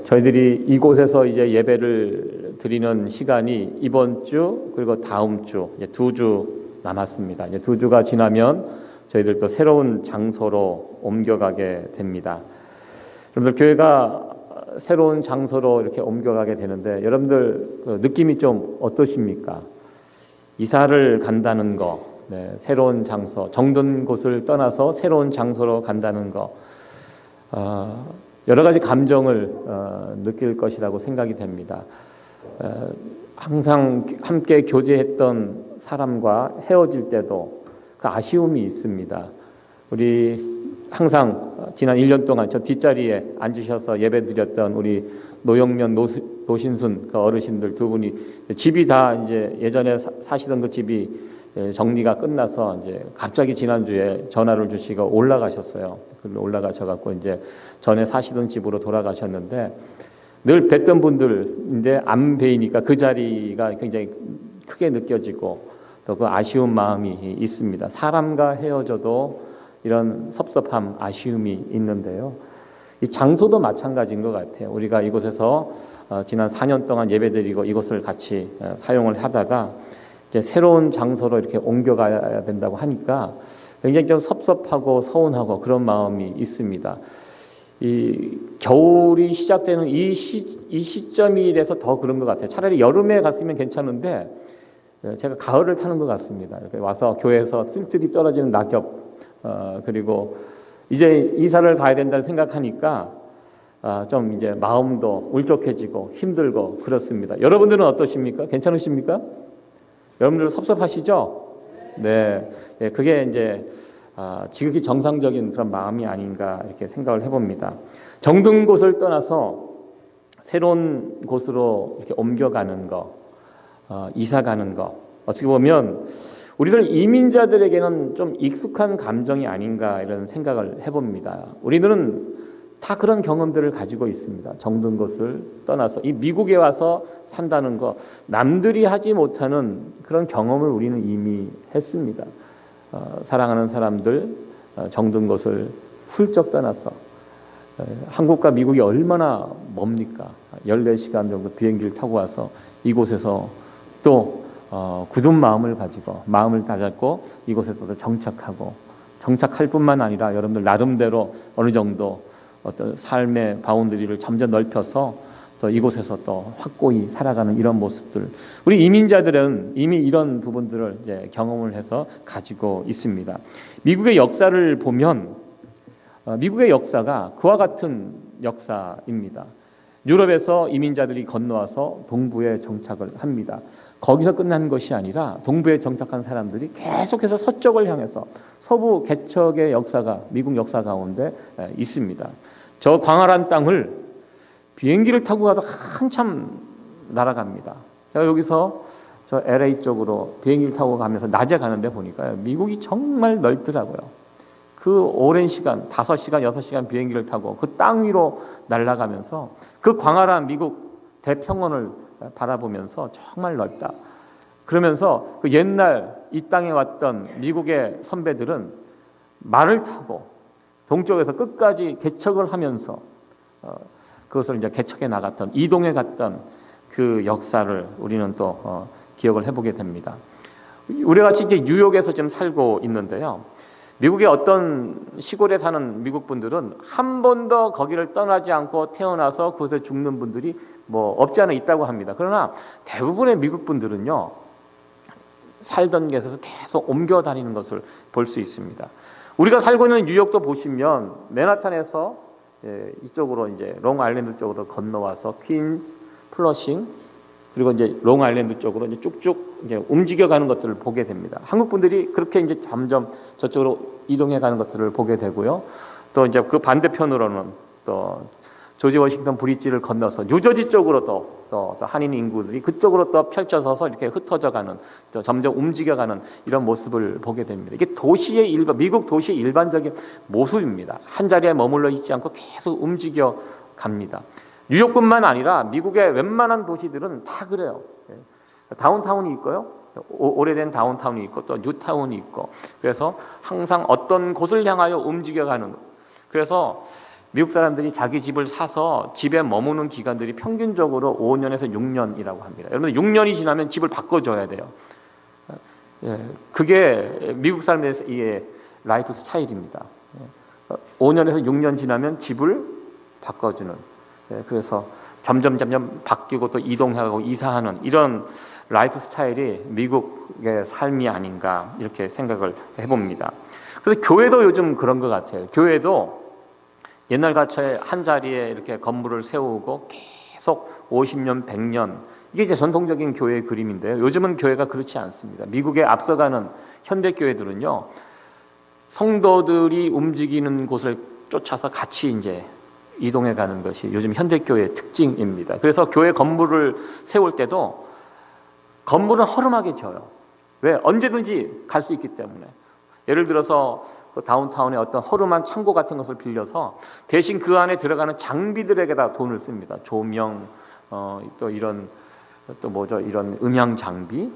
저희들이 이곳에서 이제 예배를 드리는 시간이 이번 주 그리고 다음 주 이제 2주 남았습니다. 이제 2주가 지나면 저희들 또 새로운 장소로 옮겨가게 됩니다. 여러분들 교회가 새로운 장소로 이렇게 옮겨가게 되는데 여러분들 그 느낌이 좀 어떠십니까? 이사를 간다는 거, 새로운 장소, 정든 곳을 떠나서 새로운 장소로 간다는 거, 여러 가지 감정을 느낄 것이라고 생각이 됩니다. 항상 함께 교제했던 사람과 헤어질 때도 그 아쉬움이 있습니다. 우리 항상 지난 1년 동안 저 뒷자리에 앉으셔서 예배드렸던 우리 노영면 노신순 그 어르신들 두 분이 집이 다 이제 예전에 사시던 그 집이 정리가 끝나서 이제 갑자기 지난주에 전화를 주시고 올라가셨어요. 올라가셔갖고 이제 전에 사시던 집으로 돌아가셨는데 늘 뵀던 분들인데 안 뵈니까 그 자리가 굉장히 크게 느껴지고 또 그 아쉬운 마음이 있습니다. 사람과 헤어져도 이런 섭섭함, 아쉬움이 있는데요. 이 장소도 마찬가지인 것 같아요. 우리가 이곳에서 지난 4년 동안 예배드리고 이곳을 같이 사용을 하다가 이제 새로운 장소로 이렇게 옮겨가야 된다고 하니까 굉장히 좀 섭섭하고 서운하고 그런 마음이 있습니다. 이 겨울이 시작되는 이 시점이라서 더 그런 것 같아요. 차라리 여름에 갔으면 괜찮은데 제가 가을을 타는 것 같습니다. 이렇게 와서 교회에서 쓸쓸히 떨어지는 낙엽 그리고 이제 이사를 가야 된다는 생각하니까 좀 이제 마음도 울적해지고 힘들고 그렇습니다. 여러분들은 어떠십니까? 괜찮으십니까? 여러분들 섭섭하시죠? 네, 그게 이제 지극히 정상적인 그런 마음이 아닌가 이렇게 생각을 해봅니다. 정든 곳을 떠나서 새로운 곳으로 이렇게 옮겨가는 거, 이사 가는 거, 어떻게 보면 우리들 이민자들에게는 좀 익숙한 감정이 아닌가 이런 생각을 해봅니다. 우리들은 다 그런 경험들을 가지고 있습니다. 정든 곳을 떠나서 이 미국에 와서 산다는 거 남들이 하지 못하는 그런 경험을 우리는 이미 했습니다. 사랑하는 사람들 정든 곳을 훌쩍 떠나서 한국과 미국이 얼마나 멉니까? 14시간 정도 비행기를 타고 와서 이곳에서 또 굳은 마음을 가지고 마음을 다잡고 이곳에서 정착할 뿐만 아니라 여러분들 나름대로 어느 정도 어떤 삶의 바운더리를 점점 넓혀서 또 이곳에서 또 확고히 살아가는 이런 모습들, 우리 이민자들은 이미 이런 부분들을 이제 경험을 해서 가지고 있습니다. 미국의 역사를 보면 미국의 역사가 그와 같은 역사입니다. 유럽에서 이민자들이 건너와서 동부에 정착을 합니다. 거기서 끝난 것이 아니라 동부에 정착한 사람들이 계속해서 서쪽을 향해서 서부 개척의 역사가 미국 역사 가운데 있습니다. 저 광활한 땅을 비행기를 타고 가서 한참 날아갑니다. 제가 여기서 저 LA 쪽으로 비행기를 타고 가면서 낮에 가는데 보니까 미국이 정말 넓더라고요. 그 오랜 시간, 5시간, 6시간 비행기를 타고 그 땅 위로 날아가면서 그 광활한 미국 대평원을 바라보면서 정말 넓다. 그러면서 그 옛날 이 땅에 왔던 미국의 선배들은 말을 타고 동쪽에서 끝까지 개척을 하면서 그것을 이제 개척해 나갔던, 이동해 갔던 그 역사를 우리는 또 기억을 해보게 됩니다. 우리 같이 이제 뉴욕에서 지금 살고 있는데요. 미국의 어떤 시골에 사는 미국 분들은 한 번도 거기를 떠나지 않고 태어나서 그곳에 죽는 분들이 뭐 없지 않아 있다고 합니다. 그러나 대부분의 미국 분들은요, 살던 곳에서 계속 옮겨 다니는 것을 볼 수 있습니다. 우리가 살고 있는 뉴욕도 보시면 맨하탄에서 이쪽으로 이제 롱아일랜드 쪽으로 건너와서 퀸즈, 플러싱, 그리고 이제 롱아일랜드 쪽으로 이제 쭉쭉 이제 움직여가는 것들을 보게 됩니다. 한국 분들이 그렇게 이제 점점 저쪽으로 이동해가는 것들을 보게 되고요. 또 이제 그 반대편으로는 또 조지 워싱턴 브리지를 건너서 뉴저지 쪽으로 또 한인 인구들이 그쪽으로 또 펼쳐서서 이렇게 흩어져가는, 또 점점 움직여가는 이런 모습을 보게 됩니다. 이게 미국 도시의 일반적인 모습입니다. 한 자리에 머물러 있지 않고 계속 움직여 갑니다. 뉴욕뿐만 아니라 미국의 웬만한 도시들은 다 그래요. 다운타운이 있고요. 오래된 다운타운이 있고 또 뉴타운이 있고, 그래서 항상 어떤 곳을 향하여 움직여가는, 그래서 미국 사람들이 자기 집을 사서 집에 머무는 기간들이 평균적으로 5년에서 6년이라고 합니다. 여러분 6년이 지나면 집을 바꿔줘야 돼요. 그게 미국 사람들의 라이프 스타일입니다. 5년에서 6년 지나면 집을 바꿔주는, 그래서 점점 바뀌고 또 이동하고 이사하는 이런 라이프 스타일이 미국의 삶이 아닌가 이렇게 생각을 해봅니다. 그래서 교회도 요즘 그런 것 같아요. 교회도 옛날같이 한 자리에 이렇게 건물을 세우고 계속 50년, 100년, 이게 이제 전통적인 교회의 그림인데요. 요즘은 교회가 그렇지 않습니다. 미국에 앞서가는 현대 교회들은요, 성도들이 움직이는 곳을 쫓아서 같이 이제 이동해 가는 것이 요즘 현대 교회의 특징입니다. 그래서 교회 건물을 세울 때도 건물은 허름하게 지어요. 왜? 언제든지 갈 수 있기 때문에. 예를 들어서 그 다운타운에 어떤 허름한 창고 같은 것을 빌려서 대신 그 안에 들어가는 장비들에게다 돈을 씁니다. 조명, 또 이런 이런 음향 장비,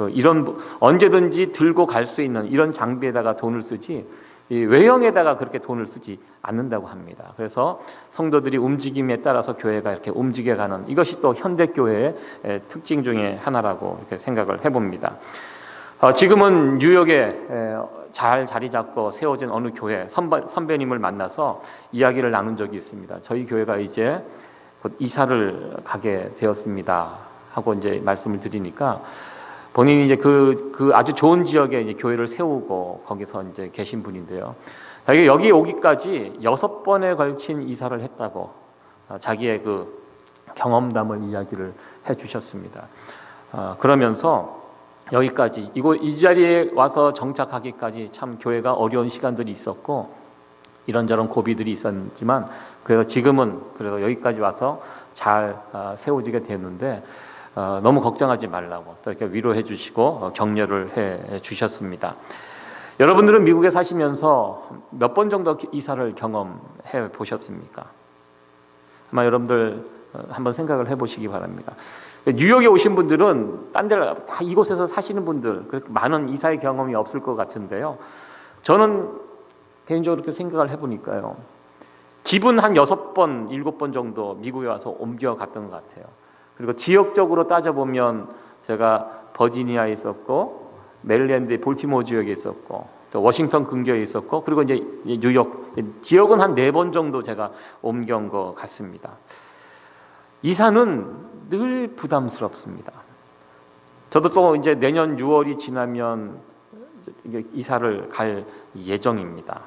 이런 언제든지 들고 갈 수 있는 이런 장비에다가 돈을 쓰지, 이 외형에다가 그렇게 돈을 쓰지 않는다고 합니다. 그래서 성도들이 움직임에 따라서 교회가 이렇게 움직여가는, 이것이 또 현대 교회의 특징 중에 하나라고 이렇게 생각을 해봅니다. 지금은 뉴욕에 잘 자리 잡고 세워진 어느 교회 선배님을 만나서 이야기를 나눈 적이 있습니다. 저희 교회가 이제 곧 이사를 가게 되었습니다 하고 이제 말씀을 드리니까, 본인이 이제 그 아주 좋은 지역에 이제 교회를 세우고 거기서 이제 계신 분인데요. 자기 여기 오기까지 6번에 걸친 이사를 했다고 자기의 그 경험담을 이야기를 해주셨습니다. 그러면서 여기까지 이 자리에 와서 정착하기까지 참 교회가 어려운 시간들이 있었고 이런저런 고비들이 있었지만, 그래서 지금은 그래도 여기까지 와서 잘 세워지게 됐는데 너무 걱정하지 말라고 또 이렇게 위로해 주시고 격려를 해 주셨습니다. 여러분들은 미국에 사시면서 몇 번 정도 이사를 경험해 보셨습니까? 아마 여러분들 한번 생각을 해보시기 바랍니다. 뉴욕에 오신 분들은 딴 데를 다 이곳에서 사시는 분들, 그렇게 많은 이사의 경험이 없을 것 같은데요. 저는 개인적으로 그렇게 생각을 해보니까요, 집은 한 6번, 7번 정도 미국에 와서 옮겨갔던 것 같아요. 그리고 지역적으로 따져보면 제가 버지니아에 있었고, 메릴랜드의 볼티모어 지역에 있었고, 또 워싱턴 근교에 있었고, 그리고 이제 뉴욕 지역은 한 4번 정도 제가 옮겨온 것 같습니다. 이사는 늘 부담스럽습니다. 저도 또 이제 내년 6월이 지나면 이사를 갈 예정입니다.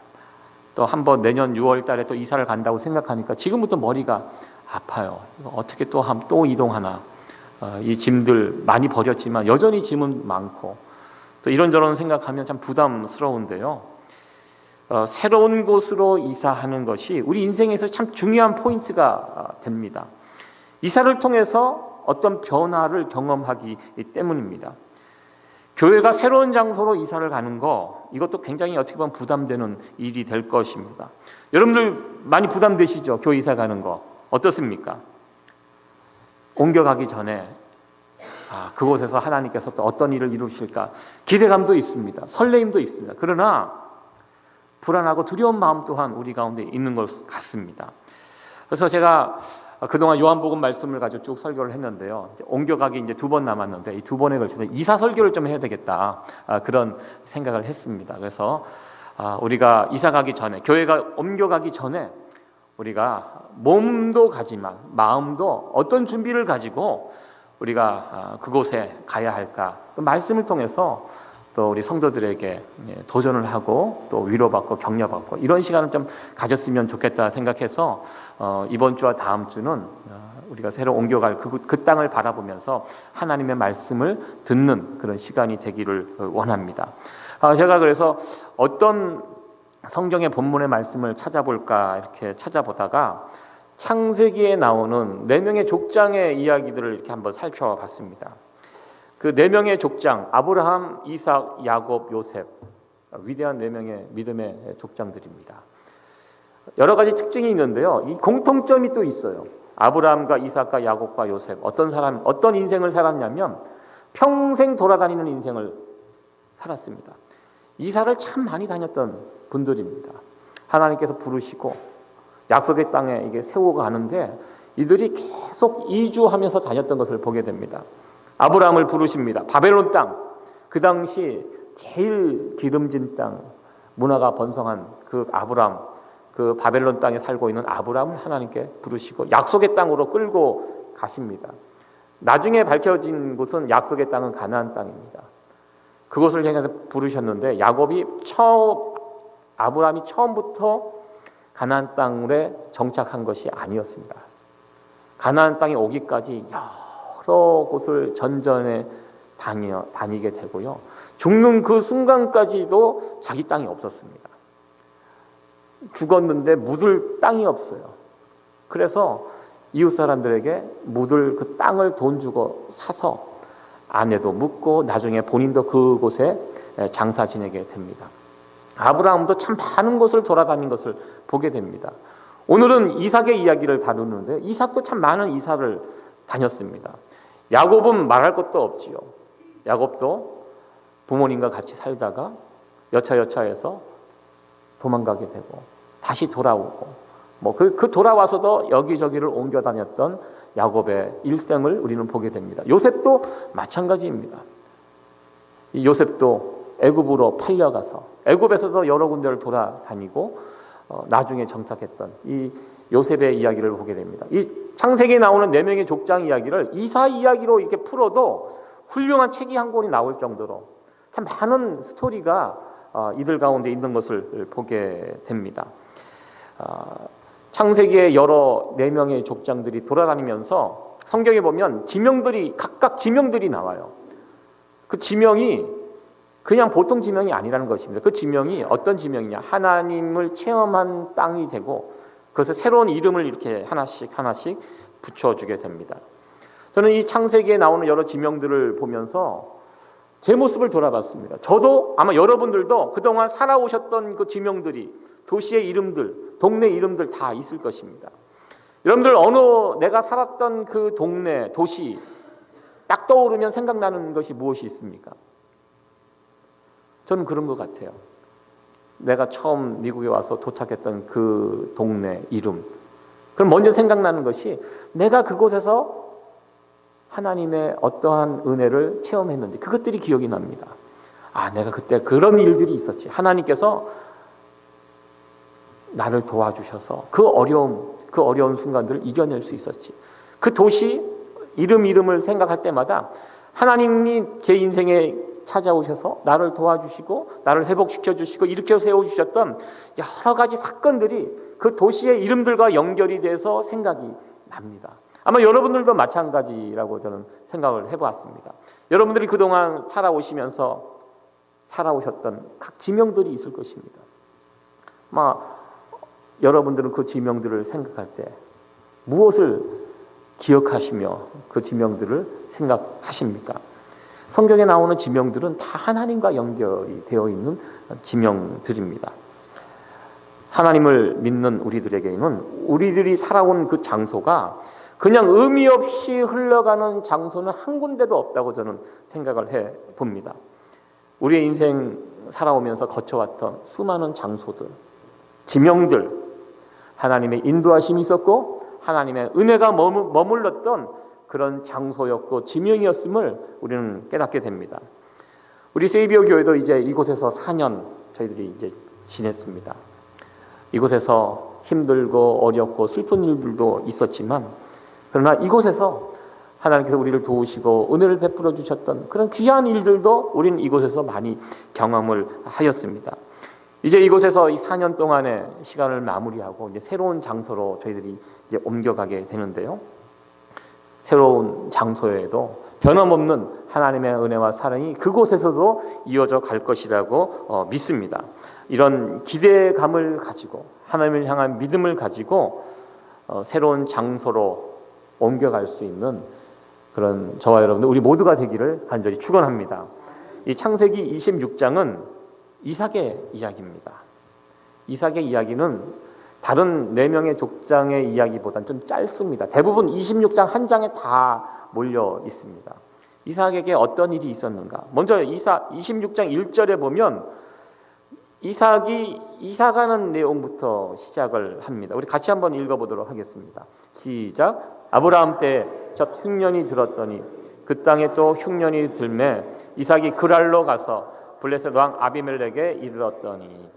또 한번 내년 6월 달에 또 이사를 간다고 생각하니까 지금부터 머리가 아파요. 어떻게 또 이동하나. 이 짐들 많이 버렸지만 여전히 짐은 많고, 또 이런저런 생각하면 참 부담스러운데요. 새로운 곳으로 이사하는 것이 우리 인생에서 참 중요한 포인트가 됩니다. 이사를 통해서 어떤 변화를 경험하기 때문입니다. 교회가 새로운 장소로 이사를 가는 거, 이것도 굉장히 어떻게 보면 부담되는 일이 될 것입니다. 여러분들 많이 부담되시죠? 교회 이사 가는 거 어떻습니까? 옮겨가기 전에 그곳에서 하나님께서 또 어떤 일을 이루실까 기대감도 있습니다. 설레임도 있습니다. 그러나 불안하고 두려운 마음 또한 우리 가운데 있는 것 같습니다. 그래서 제가 그동안 요한복음 말씀을 가지고 쭉 설교를 했는데요. 옮겨가기 이제 2번 남았는데 이 2번에 걸쳐서 이사 설교를 좀 해야 되겠다, 그런 생각을 했습니다. 그래서 우리가 이사 가기 전에, 교회가 옮겨가기 전에 우리가 몸도 가지만 마음도 어떤 준비를 가지고 우리가 그곳에 가야 할까, 또 말씀을 통해서 또 우리 성도들에게 도전을 하고 또 위로받고 격려받고 이런 시간을 좀 가졌으면 좋겠다 생각해서 이번 주와 다음 주는 우리가 새로 옮겨갈 그 땅을 바라보면서 하나님의 말씀을 듣는 그런 시간이 되기를 원합니다. 제가 그래서 어떤 성경의 본문의 말씀을 찾아볼까 이렇게 찾아보다가 창세기에 나오는 4명의 족장의 이야기들을 이렇게 한번 살펴봤습니다. 그 4명의 족장, 아브라함, 이삭, 야곱, 요셉, 위대한 4명의 믿음의 족장들입니다. 여러 가지 특징이 있는데요, 이 공통점이 또 있어요. 아브라함과 이삭과 야곱과 요셉, 어떤 인생을 살았냐면 평생 돌아다니는 인생을 살았습니다. 이사를 참 많이 다녔던 분들입니다. 하나님께서 부르시고 약속의 땅에 이게 세우고 가는데 이들이 계속 이주하면서 다녔던 것을 보게 됩니다. 아브라함을 부르십니다. 바벨론 땅, 그 당시 제일 기름진 땅, 문화가 번성한 그 아브라함, 그 바벨론 땅에 살고 있는 아브라함을 하나님께 부르시고 약속의 땅으로 끌고 가십니다. 나중에 밝혀진 곳은 약속의 땅은 가나안 땅입니다. 그곳을 향해서 부르셨는데 아브라함이 처음부터 가나안 땅에 정착한 것이 아니었습니다. 가나안 땅에 오기까지 여러 곳을 전전에 다니게 되고요. 죽는 그 순간까지도 자기 땅이 없었습니다. 죽었는데 묻을 땅이 없어요. 그래서 이웃 사람들에게 묻을 그 땅을 돈 주고 사서 아내도 묻고 나중에 본인도 그곳에 장사 지내게 됩니다. 아브라함도 참 많은 곳을 돌아다닌 것을 보게 됩니다. 오늘은 이삭의 이야기를 다루는데 이삭도 참 많은 이사를 다녔습니다. 야곱은 말할 것도 없지요. 야곱도 부모님과 같이 살다가 여차여차해서 도망가게 되고 다시 돌아오고 그 돌아와서도 여기저기를 옮겨 다녔던 야곱의 일생을 우리는 보게 됩니다. 요셉도 마찬가지입니다. 이 요셉도 애굽으로 팔려가서 애굽에서도 여러 군데를 돌아다니고 나중에 정착했던 이 요셉의 이야기를 보게 됩니다. 이 창세기에 나오는 4명의 족장 이야기를 이사 이야기로 이렇게 풀어도 훌륭한 책이 한 권이 나올 정도로 참 많은 스토리가 이들 가운데 있는 것을 보게 됩니다. 창세기에 여러 4명의 족장들이 돌아다니면서 성경에 보면 각각 지명들이 나와요. 그 지명이 그냥 보통 지명이 아니라는 것입니다. 그 지명이 어떤 지명이냐? 하나님을 체험한 땅이 되고 그래서 새로운 이름을 이렇게 하나씩 붙여주게 됩니다. 저는 이 창세기에 나오는 여러 지명들을 보면서 제 모습을 돌아봤습니다. 저도 아마 여러분들도 그동안 살아오셨던 그 지명들이 도시의 이름들, 동네 이름들 다 있을 것입니다. 여러분들 내가 살았던 그 동네, 도시 딱 떠오르면 생각나는 것이 무엇이 있습니까? 저는 그런 것 같아요. 내가 처음 미국에 와서 도착했던 그 동네 이름. 그럼 먼저 생각나는 것이 내가 그곳에서 하나님의 어떠한 은혜를 체험했는지 그것들이 기억이 납니다. 내가 그때 그런 일들이 있었지. 하나님께서 나를 도와주셔서 그 어려운 순간들을 이겨낼 수 있었지. 그 도시 이름을 생각할 때마다 하나님이 제 인생에 찾아오셔서 나를 도와주시고 나를 회복시켜 주시고 일으켜 세워주셨던 여러 가지 사건들이 그 도시의 이름들과 연결이 돼서 생각이 납니다. 아마 여러분들도 마찬가지라고 저는 생각을 해보았습니다. 여러분들이 그동안 살아오시면서 살아오셨던 각 지명들이 있을 것입니다. 여러분들은 그 지명들을 생각할 때 무엇을 기억하시며 그 지명들을 생각하십니까? 성경에 나오는 지명들은 다 하나님과 연결이 되어 있는 지명들입니다. 하나님을 믿는 우리들에게는 우리들이 살아온 그 장소가 그냥 의미 없이 흘러가는 장소는 한 군데도 없다고 저는 생각을 해봅니다. 우리의 인생 살아오면서 거쳐왔던 수많은 장소들, 지명들, 하나님의 인도하심이 있었고 하나님의 은혜가 머물렀던 그런 장소였고 지명이었음을 우리는 깨닫게 됩니다. 우리 세이비어 교회도 이제 이곳에서 4년 저희들이 이제 지냈습니다. 이곳에서 힘들고 어렵고 슬픈 일들도 있었지만 그러나 이곳에서 하나님께서 우리를 도우시고 은혜를 베풀어 주셨던 그런 귀한 일들도 우리는 이곳에서 많이 경험을 하였습니다. 이제 이곳에서 이 4년 동안의 시간을 마무리하고 이제 새로운 장소로 저희들이 이제 옮겨가게 되는데요. 새로운 장소에도 변함없는 하나님의 은혜와 사랑이 그곳에서도 이어져 갈 것이라고 믿습니다. 이런 기대감을 가지고 하나님을 향한 믿음을 가지고 새로운 장소로 옮겨갈 수 있는 그런 저와 여러분들 우리 모두가 되기를 간절히 축원합니다. 이 창세기 26장은 이삭의 이야기입니다. 이삭의 이야기는 다른 4명의 족장의 이야기보다는 좀 짧습니다. 대부분 26장 한 장에 다 몰려 있습니다. 이삭에게 어떤 일이 있었는가? 먼저 26장 1절에 보면 이삭이 이사가는 내용부터 시작을 합니다. 우리 같이 한번 읽어보도록 하겠습니다. 시작. 아브라함 때 첫 흉년이 들었더니 그 땅에 또 흉년이 들매 이삭이 그랄로 가서 블레셋 왕 아비멜렉에 이르렀더니.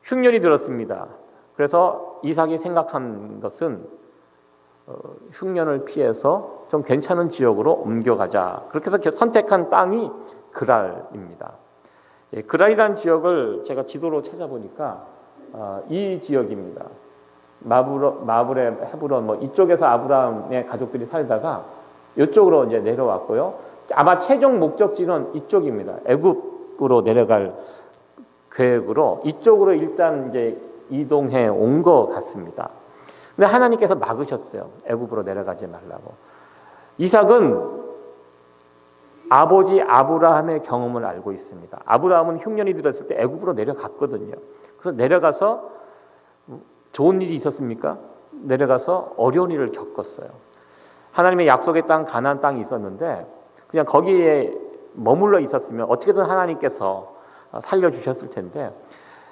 흉년이 들었습니다. 그래서 이삭이 생각한 것은 흉년을 피해서 좀 괜찮은 지역으로 옮겨가자. 그렇게 해서 선택한 땅이 그랄입니다. 그랄이라는 지역을 제가 지도로 찾아보니까 이 지역입니다. 마브레, 헤브론 뭐 이쪽에서 아브라함의 가족들이 살다가 이쪽으로 이제 내려왔고요. 아마 최종 목적지는 이쪽입니다. 애굽으로 내려갈 계획으로 이쪽으로 일단 이제 이동해 온 것 같습니다. 근데 하나님께서 막으셨어요. 애굽으로 내려가지 말라고. 이삭은 아버지 아브라함의 경험을 알고 있습니다. 아브라함은 흉년이 들었을 때 애굽으로 내려갔거든요. 그래서 내려가서 좋은 일이 있었습니까? 내려가서 어려운 일을 겪었어요. 하나님의 약속의 땅 가나안 땅이 있었는데 그냥 거기에 머물러 있었으면 어떻게든 하나님께서 살려주셨을 텐데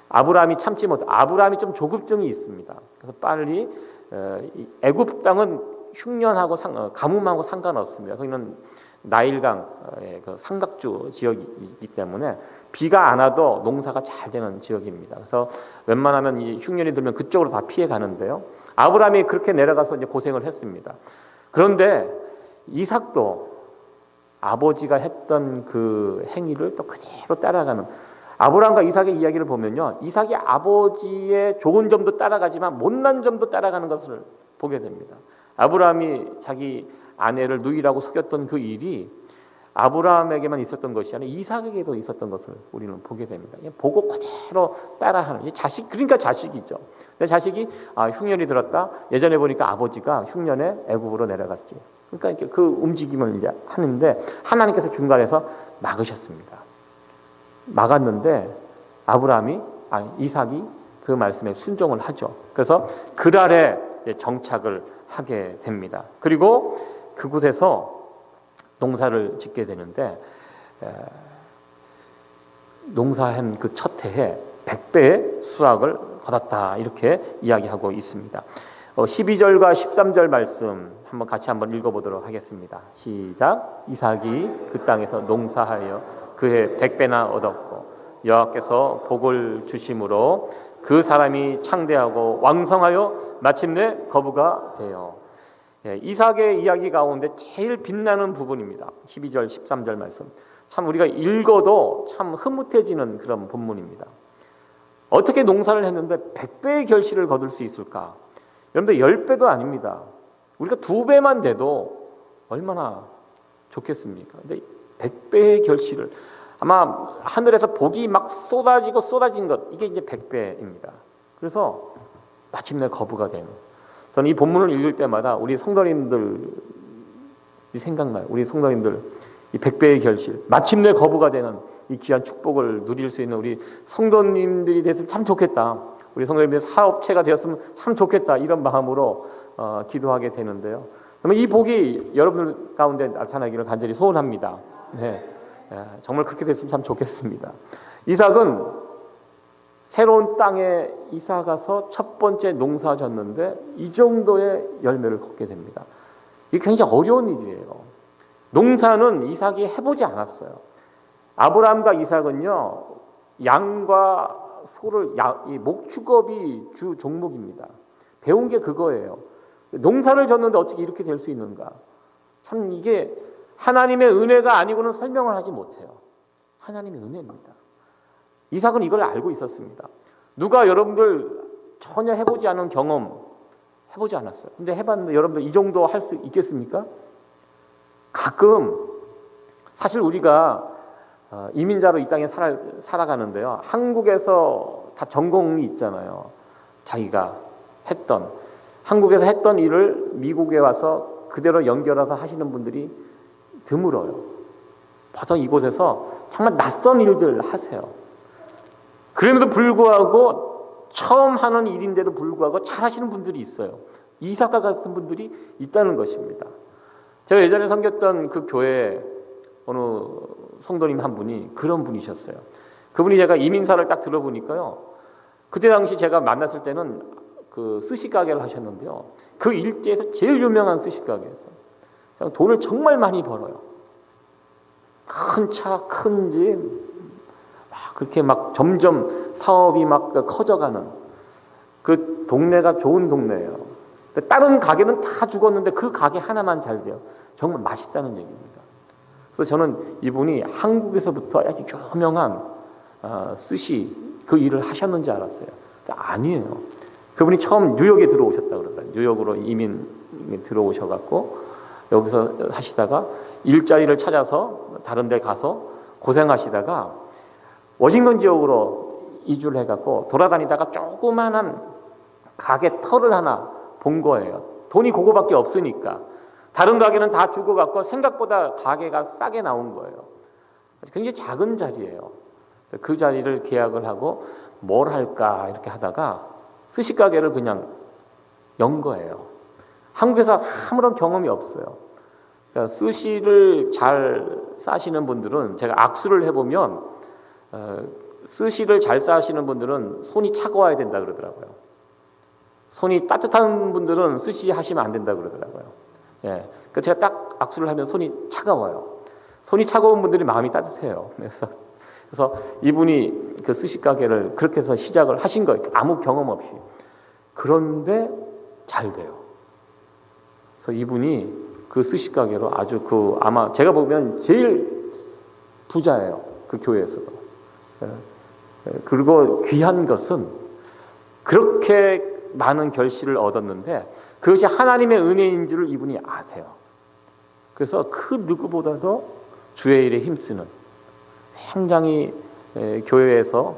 아브라함이 참지 못해. 아브라함이 좀 조급증이 있습니다. 그래서 빨리 애굽 땅은 흉년하고 가뭄하고 상관없습니다. 거기는 나일강의 그 삼각주 지역이기 때문에 비가 안 와도 농사가 잘 되는 지역입니다. 그래서 웬만하면 이 흉년이 들면 그쪽으로 다 피해 가는데요. 아브라함이 그렇게 내려가서 이제 고생을 했습니다. 그런데 이삭도 아버지가 했던 그 행위를 또 그대로 따라가는, 아브라함과 이삭의 이야기를 보면요, 이삭이 아버지의 좋은 점도 따라가지만 못난 점도 따라가는 것을 보게 됩니다. 아브라함이 자기 아내를 누이라고 속였던 그 일이 아브라함에게만 있었던 것이 아니라 이삭에게도 있었던 것을 우리는 보게 됩니다. 보고 그대로 따라하는 자식, 그러니까 자식이죠. 내 자식이 흉년이 들었다. 예전에 보니까 아버지가 흉년에 애굽으로 내려갔지. 그러니까 이렇게 그 움직임을 이제 하는데 하나님께서 중간에서 막으셨습니다. 막았는데 이삭이 그 말씀에 순종을 하죠. 그래서 그랄에 정착을 하게 됩니다. 그리고 그곳에서 농사를 짓게 되는데 농사한 그 첫 해에 100배의 수확을 거뒀다, 이렇게 이야기하고 있습니다. 12절과 13절 말씀 같이 한번 읽어보도록 하겠습니다. 시작. 이삭이 그 땅에서 농사하여 그해 100배나 얻었고 여호와께서 복을 주심으로 그 사람이 창대하고 왕성하여 마침내 거부가 되어. 이삭의 이야기 가운데 제일 빛나는 부분입니다. 12절 13절 말씀, 참 우리가 읽어도 참 흐뭇해지는 그런 본문입니다. 어떻게 농사를 했는데 100배의 결실을 거둘 수 있을까? 여러분들 10배도 아닙니다. 우리가 2배만 돼도 얼마나 좋겠습니까? 근데 100배의 결실을, 아마 하늘에서 복이 막 쏟아진 것, 이게 이제 100배입니다. 그래서 마침내 거부가 되는. 저는 이 본문을 읽을 때마다 우리 성도님들이 생각나요. 우리 성도님들 이 100배의 결실, 마침내 거부가 되는 이 귀한 축복을 누릴 수 있는 우리 성도님들이 됐으면 참 좋겠다. 우리 성도님들이 사업체가 되었으면 참 좋겠다. 이런 마음으로 기도하게 되는데요. 이 복이 여러분들 가운데 나타나기를 간절히 소원합니다. 네. 정말 그렇게 됐으면 참 좋겠습니다. 이삭은 새로운 땅에 이사 가서 첫 번째 농사 졌는데 이 정도의 열매를 걷게 됩니다. 이게 굉장히 어려운 일이에요. 농사는 이삭이 해보지 않았어요. 아브라함과 이삭은요, 양과 소를, 이 목축업이 주 종목입니다. 배운 게 그거예요. 농사를 졌는데 어떻게 이렇게 될 수 있는가? 참 이게 하나님의 은혜가 아니고는 설명을 하지 못해요. 하나님의 은혜입니다. 이삭은 이걸 알고 있었습니다. 누가 여러분들 전혀 해보지 않은 경험 해보지 않았어요. 근데 해봤는데 여러분들 이 정도 할 수 있겠습니까? 가끔 사실 우리가 이민자로 이 땅에 살아가는데요, 한국에서 다 전공이 있잖아요. 자기가 한국에서 했던 일을 미국에 와서 그대로 연결해서 하시는 분들이 드물어요. 보통 이곳에서 정말 낯선 일들 하세요. 그럼에도 불구하고 처음 하는 일인데도 불구하고 잘하시는 분들이 있어요. 이삭과 같은 분들이 있다는 것입니다. 제가 예전에 섬겼던 그 교회에 어느 성도님 한 분이 그런 분이셨어요. 그분이 제가 이민사를 딱 들어보니까요. 그때 당시 제가 만났을 때는 그 스시 가게를 하셨는데요. 그 일대에서 제일 유명한 스시 가게에서 돈을 정말 많이 벌어요. 큰 차, 큰 집, 막 그렇게 막 점점 사업이 막 커져가는 그 동네가 좋은 동네예요. 다른 가게는 다 죽었는데 그 가게 하나만 잘 돼요. 정말 맛있다는 얘기입니다. 그래서 저는 이분이 한국에서부터 아주 유명한 스시 그 일을 하셨는지 알았어요. 아니에요. 그분이 처음 뉴욕에 들어오셨다 그러더라고요. 뉴욕으로 이민 들어오셔갖고 여기서 하시다가 일자리를 찾아서 다른 데 가서 고생하시다가 워싱턴 지역으로 이주를 해갖고 돌아다니다가 조그만한 가게 터를 하나 본 거예요. 돈이 그거밖에 없으니까. 다른 가게는 다 죽어갖고 생각보다 가게가 싸게 나온 거예요. 굉장히 작은 자리예요. 그 자리를 계약을 하고 뭘 할까 이렇게 하다가 스시 가게를 그냥 연 거예요. 한국에서 아무런 경험이 없어요. 그러니까 스시를 잘 싸시는 분들은 제가 악수를 해보면 스시를 잘 싸시는 분들은 손이 차가워야 된다 그러더라고요. 손이 따뜻한 분들은 스시 하시면 안 된다 그러더라고요. 예, 그러니까 제가 딱 악수를 하면 손이 차가워요. 손이 차가운 분들이 마음이 따뜻해요. 그래서 이분이 그 스시 가게를 그렇게 해서 시작을 하신 거예요. 아무 경험 없이. 그런데 잘 돼요. 그래서 이분이 그 스시 가게로 아주 그 아마 제가 보면 제일 부자예요. 그 교회에서도. 그리고 귀한 것은 그렇게 많은 결실을 얻었는데 그것이 하나님의 은혜인 줄을 이분이 아세요. 그래서 그 누구보다도 주의 일에 힘쓰는 굉장히 교회에서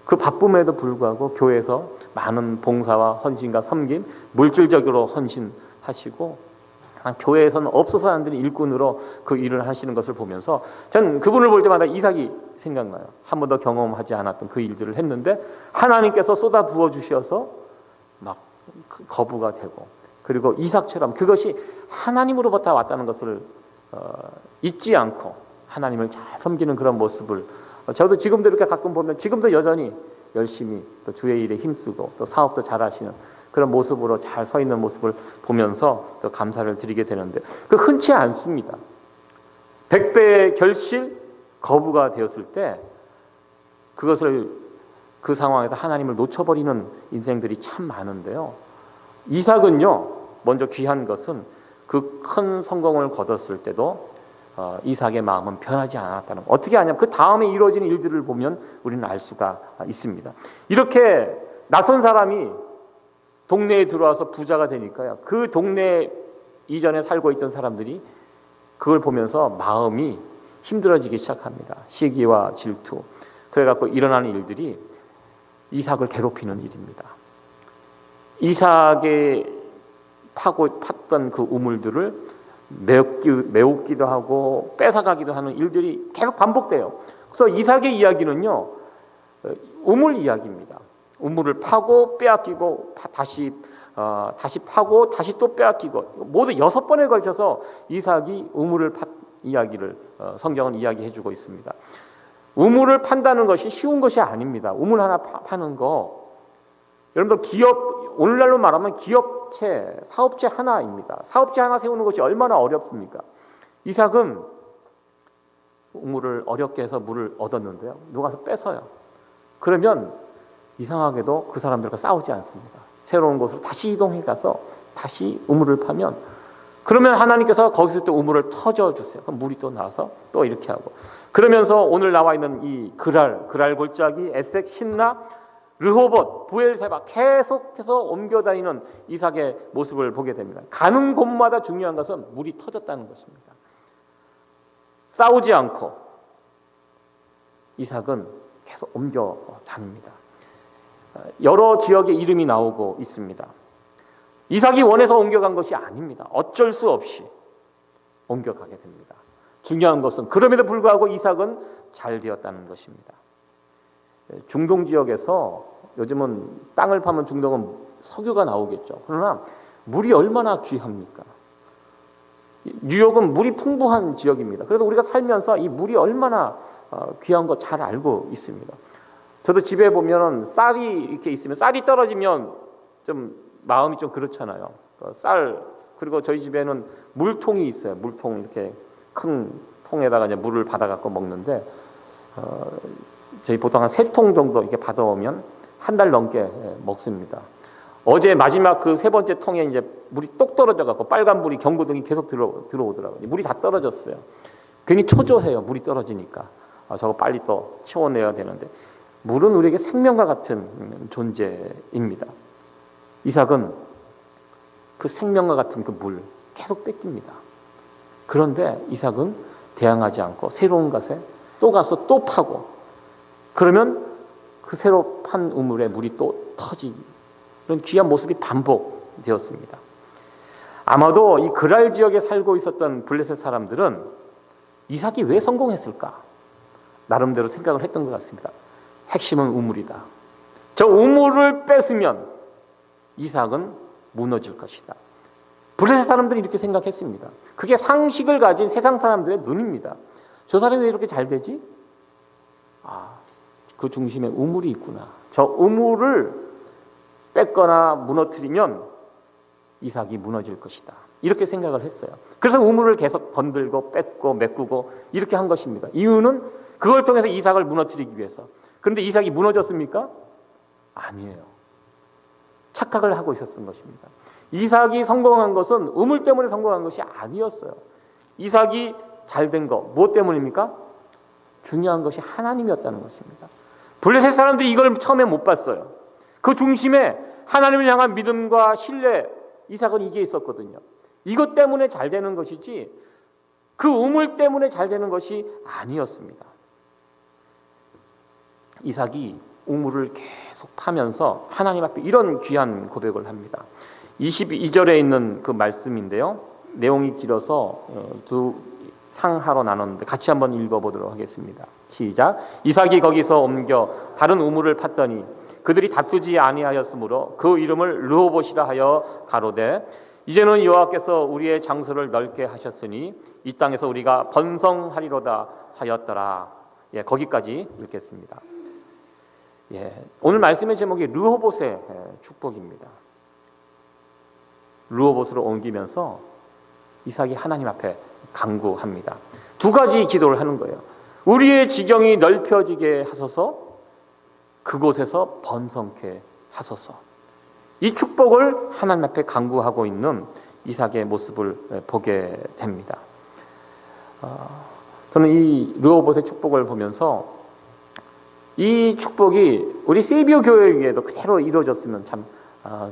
그 바쁨에도 불구하고 교회에서 많은 봉사와 헌신과 섬김, 물질적으로 헌신하시고 교회에서는 없어서 안 되는 일꾼으로 그 일을 하시는 것을 보면서 저는 그분을 볼 때마다 이삭이 생각나요. 한 번도 경험하지 않았던 그 일들을 했는데 하나님께서 쏟아 부어 주셔서 막 거부가 되고 그리고 이삭처럼 그것이 하나님으로부터 왔다는 것을 잊지 않고 하나님을 잘 섬기는 그런 모습을 저도 지금도 이렇게 가끔 보면 지금도 여전히 열심히 또 주의 일에 힘쓰고 또 사업도 잘 하시는 그런 모습으로 잘 서 있는 모습을 보면서 또 감사를 드리게 되는데 그 흔치 않습니다. 100배의 결실 거부가 되었을 때 그것을 그 상황에서 하나님을 놓쳐버리는 인생들이 참 많은데요. 이삭은요 먼저 귀한 것은 그 큰 성공을 거뒀을 때도 이삭의 마음은 변하지 않았다는 거. 어떻게 하냐면 그 다음에 이루어지는 일들을 보면 우리는 알 수가 있습니다. 이렇게 낯선 사람이 동네에 들어와서 부자가 되니까요. 그 동네 이전에 살고 있던 사람들이 그걸 보면서 마음이 힘들어지기 시작합니다. 시기와 질투. 그래갖고 일어나는 일들이 이삭을 괴롭히는 일입니다. 이삭의 팠던 그 우물들을 메우기도 하고 뺏어가기도 하는 일들이 계속 반복돼요. 그래서 이삭의 이야기는요 우물 이야기입니다. 우물을 파고 빼앗기고 다시 파고 다시 또 빼앗기고 모두 6번에 걸쳐서 이삭이 우물을 판 이야기를 성경은 이야기해주고 있습니다. 우물을 판다는 것이 쉬운 것이 아닙니다. 우물 하나 파는 거 여러분들 기업 오늘날로 말하면 기업체 사업체 하나입니다. 사업체 하나 세우는 것이 얼마나 어렵습니까? 이삭은 우물을 어렵게 해서 물을 얻었는데요. 누가 서 뺏어요. 그러면 이상하게도 그 사람들과 싸우지 않습니다. 새로운 곳으로 다시 이동해 가서 다시 우물을 파면 그러면 하나님께서 거기서 또 우물을 터져주세요. 그럼 물이 또 나와서 또 이렇게 하고 그러면서 오늘 나와 있는 이 그랄 골짜기, 에색, 신나, 르호봇, 부엘세바 계속해서 옮겨다니는 이삭의 모습을 보게 됩니다. 가는 곳마다 중요한 것은 물이 터졌다는 것입니다. 싸우지 않고 이삭은 계속 옮겨 다닙니다. 여러 지역의 이름이 나오고 있습니다. 이삭이 원해서 옮겨간 것이 아닙니다. 어쩔 수 없이 옮겨가게 됩니다. 중요한 것은 그럼에도 불구하고 이삭은 잘 되었다는 것입니다. 중동 지역에서 요즘은 땅을 파면 중동은 석유가 나오겠죠. 그러나 물이 얼마나 귀합니까? 뉴욕은 물이 풍부한 지역입니다. 그래서 우리가 살면서 이 물이 얼마나 귀한 거 잘 알고 있습니다. 저도 집에 보면은 쌀이 이렇게 있으면, 쌀이 떨어지면 좀 마음이 좀 그렇잖아요. 쌀, 그리고 저희 집에는 물통이 있어요. 물통, 이렇게 큰 통에다가 이제 물을 받아갖고 먹는데, 저희 보통 한 3통 정도 이렇게 받아오면 한 달 넘게 먹습니다. 어제 마지막 그 3번째 통에 이제 물이 똑 떨어져갖고 빨간 물이 경고등이 계속 들어오더라고요. 물이 다 떨어졌어요. 괜히 초조해요. 물이 떨어지니까. 저거 빨리 또 채워내야 되는데, 물은 우리에게 생명과 같은 존재입니다. 이삭은 그 생명과 같은 그 물 계속 뺏깁니다. 그런데 이삭은 대항하지 않고 새로운 것에 또 가서 또 파고, 그러면 그 새로 판 우물에 물이 또 터지기, 이런 귀한 모습이 반복되었습니다. 아마도 이 그랄 지역에 살고 있었던 블레셋 사람들은 이삭이 왜 성공했을까? 나름대로 생각을 했던 것 같습니다. 핵심은 우물이다. 저 우물을 뺏으면 이삭은 무너질 것이다. 블레셋 사람들이 이렇게 생각했습니다. 그게 상식을 가진 세상 사람들의 눈입니다. 저 사람이 왜 이렇게 잘 되지? 그 중심에 우물이 있구나. 저 우물을 뺏거나 무너뜨리면 이삭이 무너질 것이다. 이렇게 생각을 했어요. 그래서 우물을 계속 건들고 뺏고 메꾸고 이렇게 한 것입니다. 이유는 그걸 통해서 이삭을 무너뜨리기 위해서. 그런데 이삭이 무너졌습니까? 아니에요. 착각을 하고 있었던 것입니다. 이삭이 성공한 것은 우물 때문에 성공한 것이 아니었어요. 이삭이 잘된 거 무엇 때문입니까? 중요한 것이 하나님이었다는 것입니다. 블레셋 사람들이 이걸 처음에 못 봤어요. 그 중심에 하나님을 향한 믿음과 신뢰, 이삭은 이게 있었거든요. 이것 때문에 잘 되는 것이지 그 우물 때문에 잘 되는 것이 아니었습니다. 이삭이 우물을 계속 파면서 하나님 앞에 이런 귀한 고백을 합니다. 22절에 있는 그 말씀인데요. 내용이 길어서 두 상하로 나눴는데 같이 한번 읽어보도록 하겠습니다. 시작. 이삭이 거기서 옮겨 다른 우물을 팠더니 그들이 다투지 아니하였으므로 그 이름을 르호봇이라 하여 가로되 이제는 여호와께서 우리의 장소를 넓게 하셨으니 이 땅에서 우리가 번성하리로다 하였더라. 거기까지 읽겠습니다. 오늘 말씀의 제목이 르호봇의 축복입니다. 르호봇으로 옮기면서 이삭이 하나님 앞에 간구합니다. 두 가지 기도를 하는 거예요. 우리의 지경이 넓혀지게 하소서, 그곳에서 번성케 하소서. 이 축복을 하나님 앞에 간구하고 있는 이삭의 모습을 보게 됩니다. 저는 이 르호봇의 축복을 보면서 이 축복이 우리 세비오 교회에도 그대로 이루어졌으면 참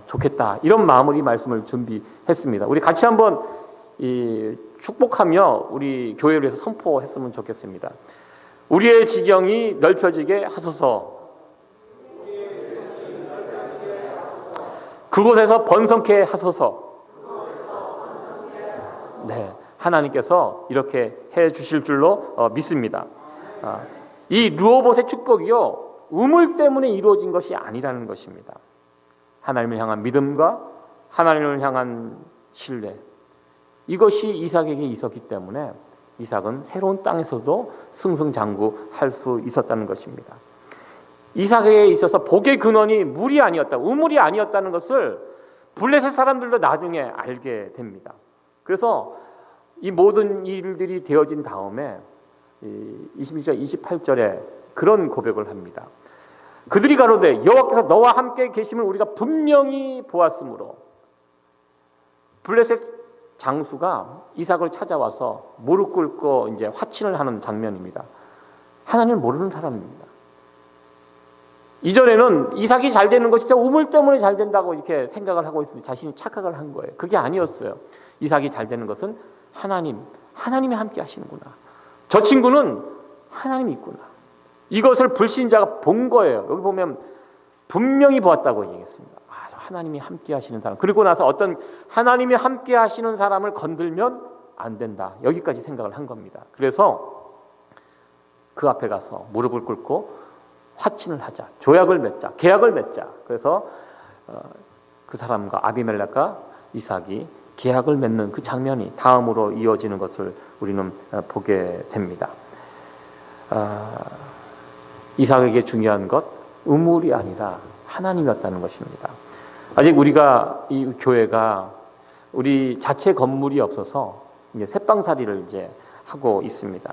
좋겠다, 이런 마음으로 이 말씀을 준비했습니다. 우리 같이 한번 이 축복하며 우리 교회를 위해서 선포했으면 좋겠습니다. 우리의 지경이 넓혀지게 하소서, 그곳에서 번성케 하소서. 네, 하나님께서 이렇게 해 주실 줄로 믿습니다. 이 르호봇의 축복이요, 우물 때문에 이루어진 것이 아니라는 것입니다. 하나님을 향한 믿음과 하나님을 향한 신뢰, 이것이 이삭에게 있었기 때문에 이삭은 새로운 땅에서도 승승장구할 수 있었다는 것입니다. 이삭에게 있어서 복의 근원이 물이 아니었다, 우물이 아니었다는 것을 블레셋 사람들도 나중에 알게 됩니다. 그래서 이 모든 일들이 되어진 다음에 22절 28절에 그런 고백을 합니다. 그들이 가로되 여호와께서 너와 함께 계심을 우리가 분명히 보았으므로. 블레셋 장수가 이삭을 찾아와서 무릎 꿇고 이제 화친을 하는 장면입니다. 하나님을 모르는 사람입니다. 이전에는 이삭이 잘 되는 것이 진짜 우물 때문에 잘 된다고 이렇게 생각을 하고 있으니 자신이 착각을 한 거예요. 그게 아니었어요. 이삭이 잘 되는 것은 하나님이 함께 하시는구나. 저 친구는 하나님이 있구나. 이것을 불신자가 본 거예요. 여기 보면 분명히 보았다고 얘기했습니다. 하나님이 함께 하시는 사람. 그리고 나서 어떤 하나님이 함께 하시는 사람을 건들면 안 된다, 여기까지 생각을 한 겁니다. 그래서 그 앞에 가서 무릎을 꿇고 화친을 하자, 조약을 맺자, 계약을 맺자. 그래서 그 사람과 아비멜렉과 이삭이 계약을 맺는 그 장면이 다음으로 이어지는 것을 우리는 보게 됩니다. 이삭에게 중요한 것 우물이 아니라 하나님이었다는 것입니다. 아직 우리가 이 교회가 우리 자체 건물이 없어서 이제 새빵살이를 이제 하고 있습니다.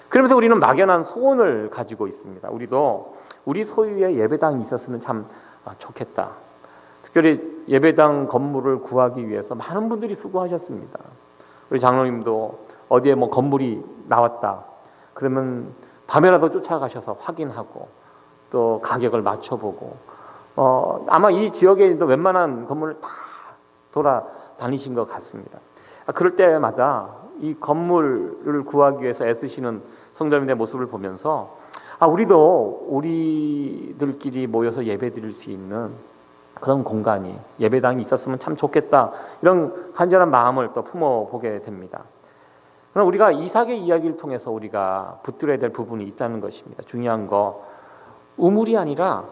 그러면서 우리는 막연한 소원을 가지고 있습니다. 우리도 우리 소유의 예배당이 있었으면 참 좋겠다. 특별히 예배당 건물을 구하기 위해서 많은 분들이 수고하셨습니다. 우리 장로님도 어디에 뭐 건물이 나왔다 그러면 밤에라도 쫓아가셔서 확인하고 또 가격을 맞춰보고 아마 이 지역에 있는 웬만한 건물을 다 돌아다니신 것 같습니다. 그럴 때마다 이 건물을 구하기 위해서 애쓰시는 성도님들의 모습을 보면서 우리도 우리들끼리 모여서 예배드릴 수 있는 그런 공간이 예배당이 있었으면 참 좋겠다 이런 간절한 마음을 또 품어보게 됩니다. 그럼 우리가 이삭의 이야기를 통해서 우리가 붙들어야 될 부분이 있다는 것입니다. 중요한 거 우물이 아니라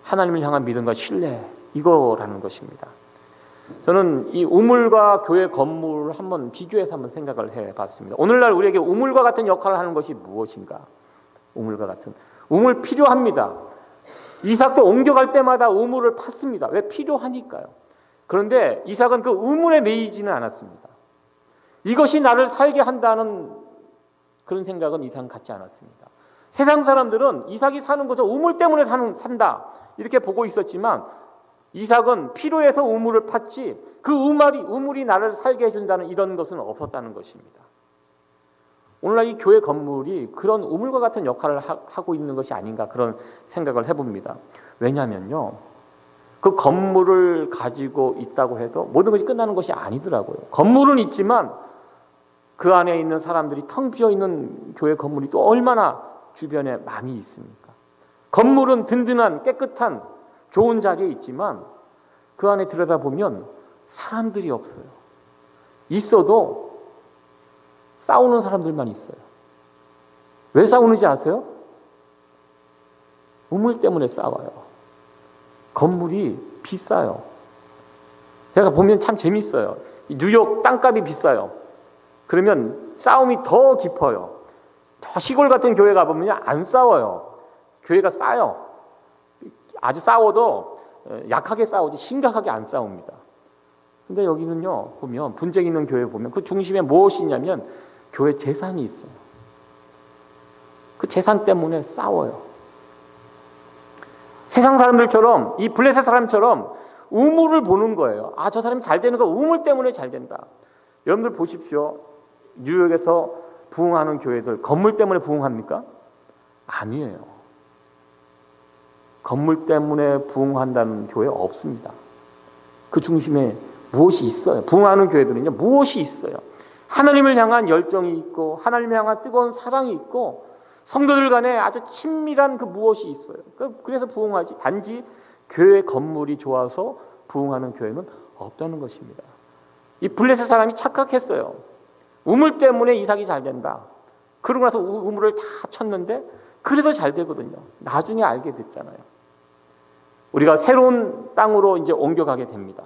하나님을 향한 믿음과 신뢰 이거라는 것입니다. 저는 이 우물과 교회 건물을 한번 비교해서 한번 생각을 해봤습니다. 오늘날 우리에게 우물과 같은 역할을 하는 것이 무엇인가? 우물과 같은 우물 필요합니다. 이삭도 옮겨갈 때마다 우물을 팠습니다. 왜? 필요하니까요. 그런데 이삭은 그 우물에 매이지는 않았습니다. 이것이 나를 살게 한다는 그런 생각은 이삭은 갖지 않았습니다. 세상 사람들은 이삭이 사는 것은 우물 때문에 산다 이렇게 보고 있었지만 이삭은 필요해서 우물을 팠지 그 우물이 나를 살게 해준다는 이런 것은 없었다는 것입니다. 오늘날 이 교회 건물이 그런 우물과 같은 역할을 하고 있는 것이 아닌가 그런 생각을 해봅니다. 왜냐하면요, 그 건물을 가지고 있다고 해도 모든 것이 끝나는 것이 아니더라고요. 건물은 있지만 그 안에 있는 사람들이 텅 비어있는 교회 건물이 또 얼마나 주변에 많이 있습니까? 건물은 든든한 깨끗한 좋은 자리에 있지만 그 안에 들여다보면 사람들이 없어요. 있어도 싸우는 사람들만 있어요. 왜 싸우는지 아세요? 우물 때문에 싸워요. 건물이 비싸요. 제가 보면 참 재밌어요. 뉴욕 땅값이 비싸요. 그러면 싸움이 더 깊어요. 더 시골 같은 교회 가보면 안 싸워요. 교회가 싸요. 아주 싸워도 약하게 싸우지 심각하게 안 싸웁니다. 근데 여기는요, 보면 분쟁 있는 교회 보면 그 중심에 무엇이 있냐면 교회 재산이 있어요. 그 재산 때문에 싸워요. 세상 사람들처럼 이 블레셋 사람처럼 우물을 보는 거예요. 저 사람이 잘 되는 거 우물 때문에 잘 된다. 여러분들 보십시오. 뉴욕에서 부흥하는 교회들 건물 때문에 부흥합니까? 아니에요. 건물 때문에 부흥한다는 교회 없습니다. 그 중심에 무엇이 있어요? 부흥하는 교회들은요, 무엇이 있어요? 하나님을 향한 열정이 있고 하나님을 향한 뜨거운 사랑이 있고 성도들 간에 아주 친밀한 그 무엇이 있어요. 그래서 부흥하지 단지 교회 건물이 좋아서 부흥하는 교회는 없다는 것입니다. 이 블레셋 사람이 착각했어요. 우물 때문에 이삭이 잘 된다. 그러고 나서 우물을 다 쳤는데 그래도 잘 되거든요. 나중에 알게 됐잖아요. 우리가 새로운 땅으로 이제 옮겨가게 됩니다.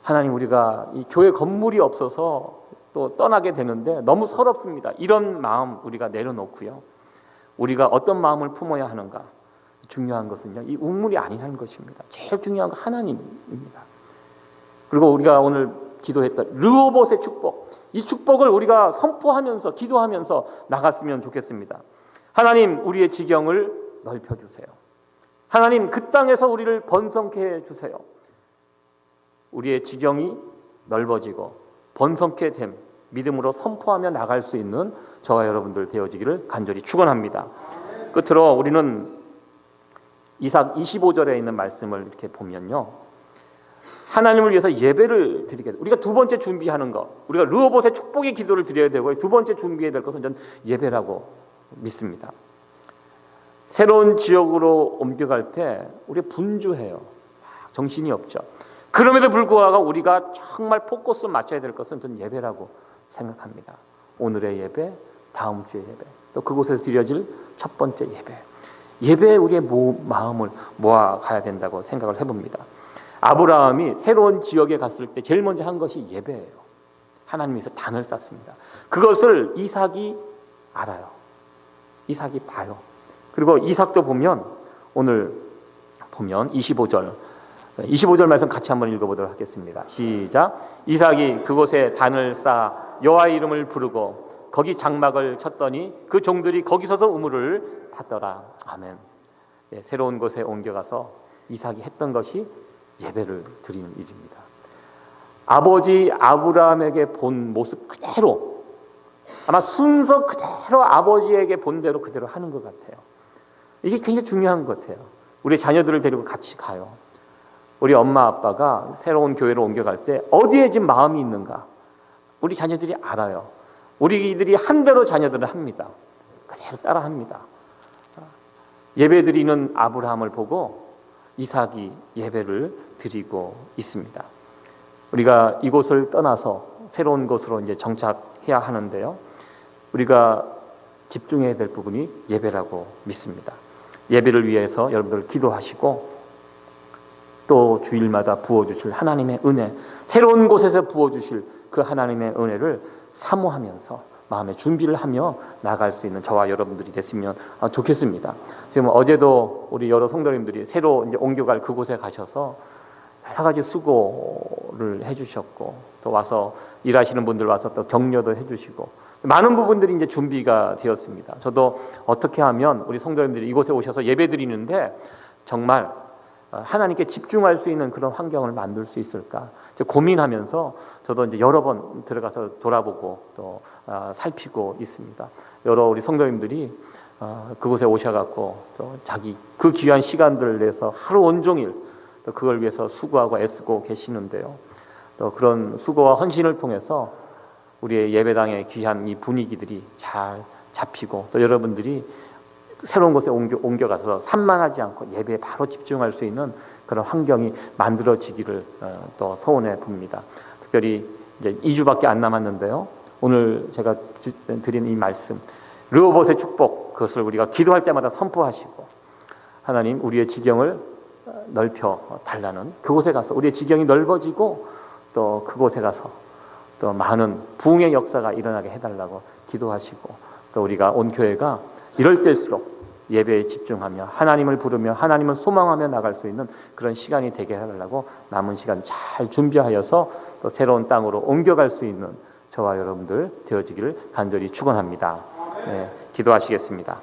하나님, 우리가 이 교회 건물이 없어서 또 떠나게 되는데 너무 서럽습니다. 이런 마음 우리가 내려놓고요. 우리가 어떤 마음을 품어야 하는가? 중요한 것은요, 이 우물이 아니라는 것입니다. 제일 중요한 건 하나님입니다. 그리고 우리가 오늘 기도했던 르호봇의 축복, 이 축복을 우리가 선포하면서 기도하면서 나갔으면 좋겠습니다. 하나님, 우리의 지경을 넓혀주세요. 하나님, 그 땅에서 우리를 번성케 해주세요. 우리의 지경이 넓어지고 번성케 됨, 믿음으로 선포하며 나갈 수 있는 저와 여러분들 되어지기를 간절히 축원합니다. 끝으로 우리는 이삭 25절에 있는 말씀을 이렇게 보면요, 하나님을 위해서 예배를 드리게 돼요. 우리가 두 번째 준비하는 것, 우리가 르호봇의 축복의 기도를 드려야 되고 두 번째 준비해야 될 것은 저는 예배라고 믿습니다. 새로운 지역으로 옮겨갈 때 우리가 분주해요. 정신이 없죠. 그럼에도 불구하고 우리가 정말 포커스 맞춰야 될 것은 저는 예배라고 생각합니다. 오늘의 예배, 다음 주의 예배, 또 그곳에서 드려질 첫 번째 예배. 예배에 우리의 마음을 모아가야 된다고 생각을 해봅니다. 아브라함이 새로운 지역에 갔을 때 제일 먼저 한 것이 예배예요. 하나님께서 단을 쌓습니다. 그것을 이삭이 알아요. 이삭이 봐요. 그리고 이삭도 보면 오늘 보면 25절 말씀 같이 한번 읽어보도록 하겠습니다. 시작. 이삭이 그곳에 단을 쌓아 여호와 이름을 부르고 거기 장막을 쳤더니 그 종들이 거기서도 우물을 탔더라. 아멘. 예, 새로운 곳에 옮겨가서 이삭이 했던 것이 예배를 드리는 일입니다. 아버지 아브라함에게 본 모습 그대로, 아마 순서 그대로 아버지에게 본 대로 그대로 하는 것 같아요. 이게 굉장히 중요한 것 같아요. 우리 자녀들을 데리고 같이 가요. 우리 엄마 아빠가 새로운 교회로 옮겨갈 때 어디에 지금 마음이 있는가 우리 자녀들이 알아요. 우리들이 한 대로 자녀들을 합니다. 그대로 따라합니다. 예배드리는 아브라함을 보고 이삭이 예배를 드리고 있습니다. 우리가 이곳을 떠나서 새로운 곳으로 이제 정착해야 하는데요. 우리가 집중해야 될 부분이 예배라고 믿습니다. 예배를 위해서 여러분들 기도하시고 또 주일마다 부어주실 하나님의 은혜, 새로운 곳에서 부어주실 그 하나님의 은혜를 사모하면서 마음의 준비를 하며 나갈 수 있는 저와 여러분들이 됐으면 좋겠습니다. 지금 어제도 우리 여러 성도님들이 새로 이제 옮겨갈 그곳에 가셔서 여러 가지 수고를 해주셨고 또 와서 일하시는 분들 와서 또 격려도 해주시고 많은 부분들이 이제 준비가 되었습니다. 저도 어떻게 하면 우리 성도님들이 이곳에 오셔서 예배드리는데 정말 하나님께 집중할 수 있는 그런 환경을 만들 수 있을까 고민하면서 저도 이제 여러 번 들어가서 돌아보고 또 살피고 있습니다. 여러 우리 성도님들이 그곳에 오셔갖고 또 자기 그 귀한 시간들을 내서 하루 온종일 또 그걸 위해서 수고하고 애쓰고 계시는데요. 또 그런 수고와 헌신을 통해서 우리의 예배당의 귀한 이 분위기들이 잘 잡히고 또 여러분들이 새로운 곳에 옮겨가서 산만하지 않고 예배에 바로 집중할 수 있는 그런 환경이 만들어지기를 또 소원해 봅니다. 특별히 이제 2주밖에 안 남았는데요. 오늘 제가 드린 이 말씀, 르호봇의 축복, 그것을 우리가 기도할 때마다 선포하시고 하나님 우리의 지경을 넓혀 달라는 그곳에 가서 우리의 지경이 넓어지고 또 그곳에 가서 또 많은 부흥의 역사가 일어나게 해달라고 기도하시고 또 우리가 온 교회가 이럴 때일수록 예배에 집중하며 하나님을 부르며 하나님을 소망하며 나갈 수 있는 그런 시간이 되게 해달라고 남은 시간 잘 준비하여서 또 새로운 땅으로 옮겨갈 수 있는 저와 여러분들 되어지기를 간절히 축원합니다. 네, 기도하시겠습니다.